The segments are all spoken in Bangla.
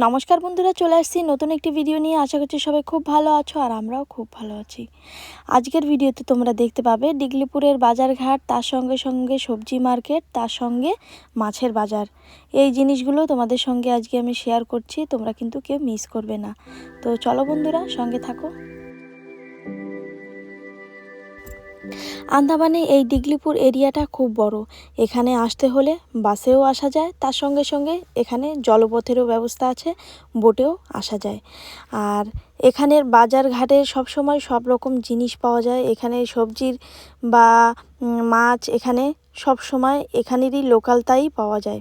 নমস্কার বন্ধুরা, চলে আসছি নতুন একটি ভিডিও নিয়ে। আশা করছি সবাই খুব ভালো আছো আর আমরাও খুব ভালো আছি। আজকের ভিডিওতে তোমরা দেখতে পাবে ডিগলিপুরের বাজারঘাট, তার সঙ্গে সঙ্গে সবজি মার্কেট, তার সঙ্গে মাছের বাজার। এই জিনিসগুলো তোমাদের সঙ্গে আজকে আমি শেয়ার করছি, তোমরা কিন্তু কেউ মিস করবে না। তো চলো বন্ধুরা, সঙ্গে থাকো। আন্দামানে এই ডিগলিপুর এরিয়াটা খুব বড়। এখানে আসতে হলে বাসেও আসা যায়, তার সঙ্গে সঙ্গে এখানে জলপথেরও ব্যবস্থা আছে, বোটেও আসা যায়। আর এখানের বাজার ঘাটে সবসময় সব রকম জিনিস পাওয়া যায়। এখানে সবজির বা মাছ এখানে সব সময় এখানেরই লোকাল তাই পাওয়া যায়।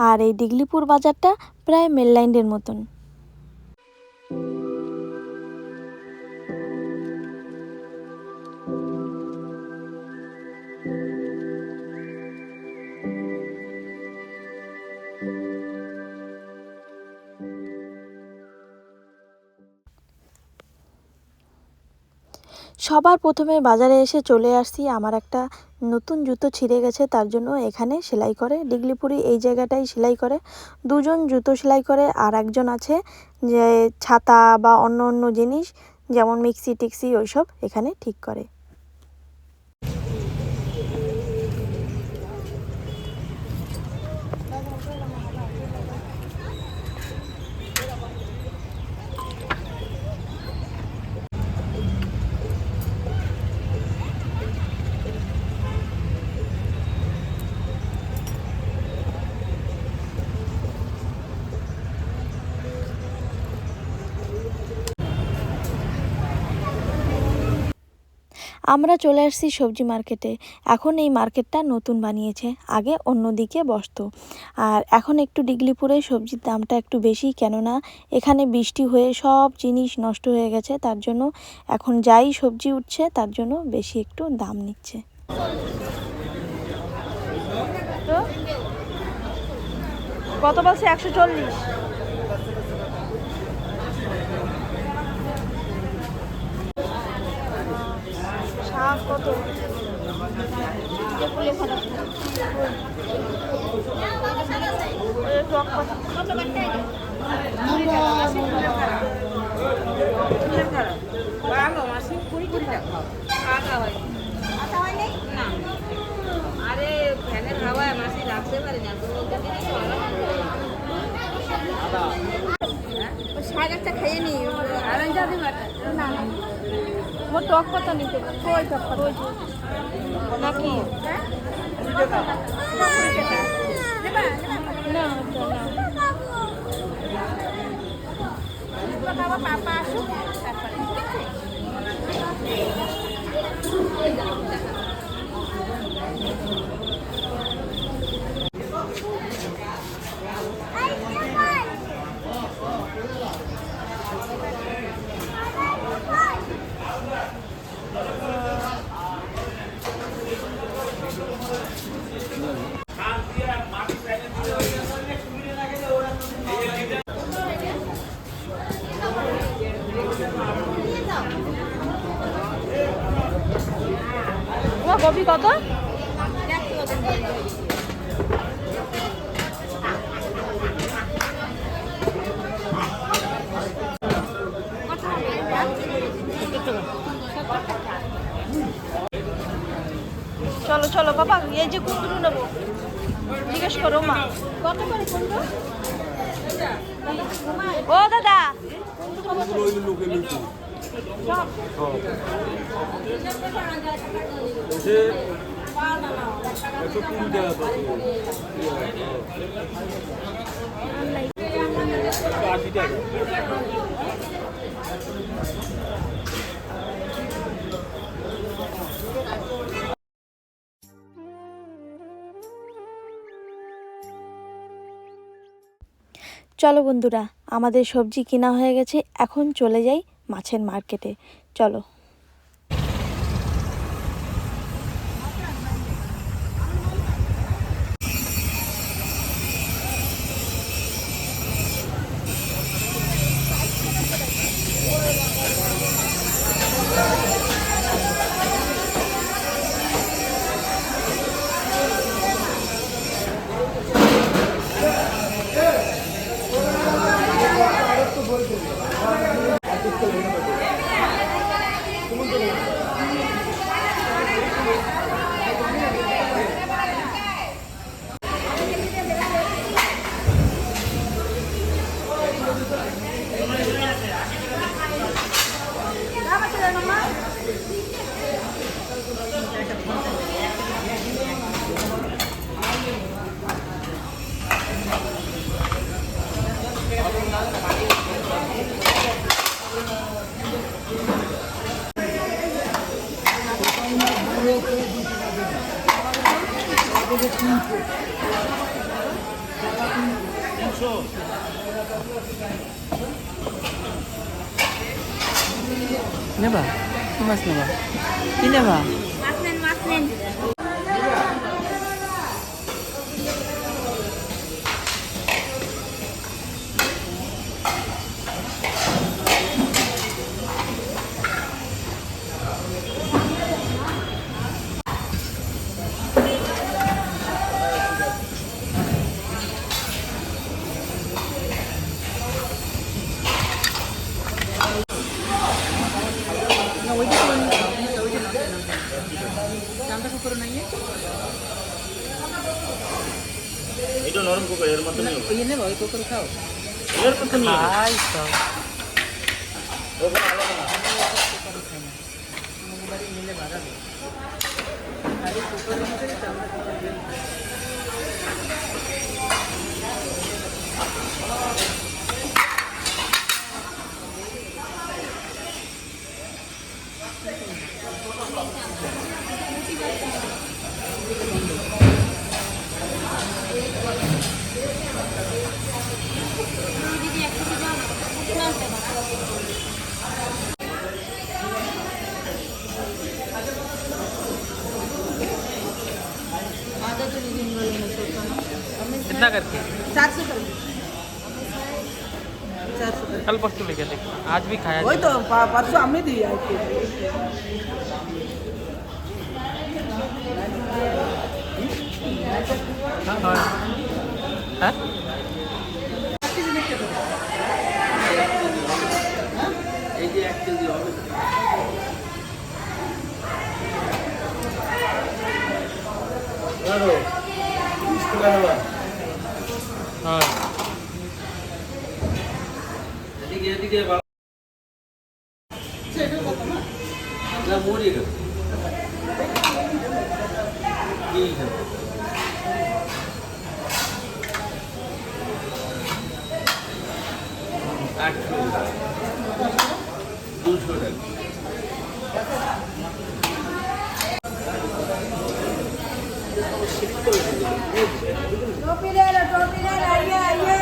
আর এই ডিগলিপুর বাজারটা প্রায় মেল লাইনের মতন। সবার প্রথমে বাজারে এসে চলে আসছি, আমার একটা নতুন জুতো ছিঁড়ে গেছে, তার জন্য এখানে সেলাই করে। ডিগলিপুরি এই জায়গাটাই সেলাই করে। দুজন জুতো সেলাই করে, আর একজন আছে যে ছাতা বা অন্য অন্য জিনিস যেমন মিক্সি টিক্সি ওইসব এখানে ঠিক করে। আমরা চলে আসছি সবজি মার্কেটে। এখন এই মার্কেটটা নতুন বানিয়েছে, আগে অন্যদিকে বসতো। আর এখন একটু ডিগলিপুরে সবজির দামটা একটু বেশি, কেননা এখানে বৃষ্টি হয়ে সব জিনিস নষ্ট হয়ে গেছে, তার জন্য এখন যাই সবজি উঠছে তার জন্য বেশি একটু দাম নিচ্ছে। তো কত বলছে? 140। শাক কত? শাক একটা খেয়ে নি মোট টক পাতা নিতে ওই টক পাতা নাকি না পাপা আসুক কপি কত? চলো চলো বাবা, এই যে কুমড়ো নেবো, জিজ্ঞেস করো মা কত করে কুমড়ো। ও দাদা, চলো বন্ধুরা, আমাদের সবজি কেনা হয়ে গেছে, এখন চলে যাই মাছের মার্কেটে। চলো। নেবা কি মাছ নেবা কি নেবা মাছ নেন এটা নরম কোকো এর মধ্যে নেই ওই নেবা ওই কোকর খাও এর মধ্যে নিয়ে আই তো ওখানে আলাদা না মোবাইল নিলে বাড়াবে আরে কোকরের ভিতরে চামড়া कितना करके 400 कर 400 कल परसों लेके थे आज भी खाया वही तो परसों हमने दिया है हाँ टोपी ले आइए आइए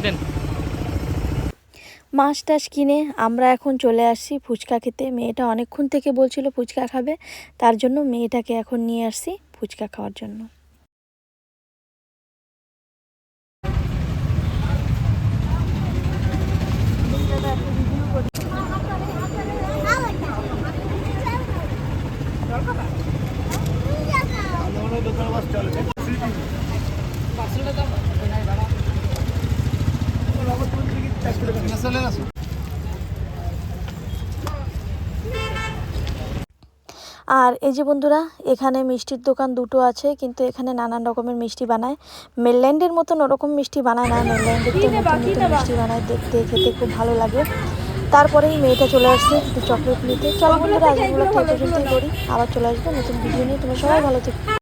देन মাছ টাছ কিনে আমরা এখন চলে আসছি ফুচকা খেতে। মেয়েটা অনেকক্ষণ থেকে বলছিল ফুচকা খাবে, তার জন্য মেয়েটাকে এখন নিয়ে আসছি ফুচকা খাওয়ার জন্য। আর এই যে বন্ধুরা, এখানে মিষ্টির দোকান দুটো আছে, কিন্তু এখানে নানান রকমের মিষ্টি বানায়। মেনল্যান্ডের মতন ওরকম মিষ্টি বানায় না, মেনল্যান্ডের তো নতুন নতুন মিষ্টি বানায়, দেখতে খেতে খুব ভালো লাগে। তারপরেই মেয়েটা চলে আসছে একটু চকলেট নিতে। চলো বন্ধুরা, আজকে ব্লগটা এই পর্যন্তই করি, আবার চলে আসবো নতুন ভিডিও নিয়ে। তোমরা সবাই ভালো থেকো।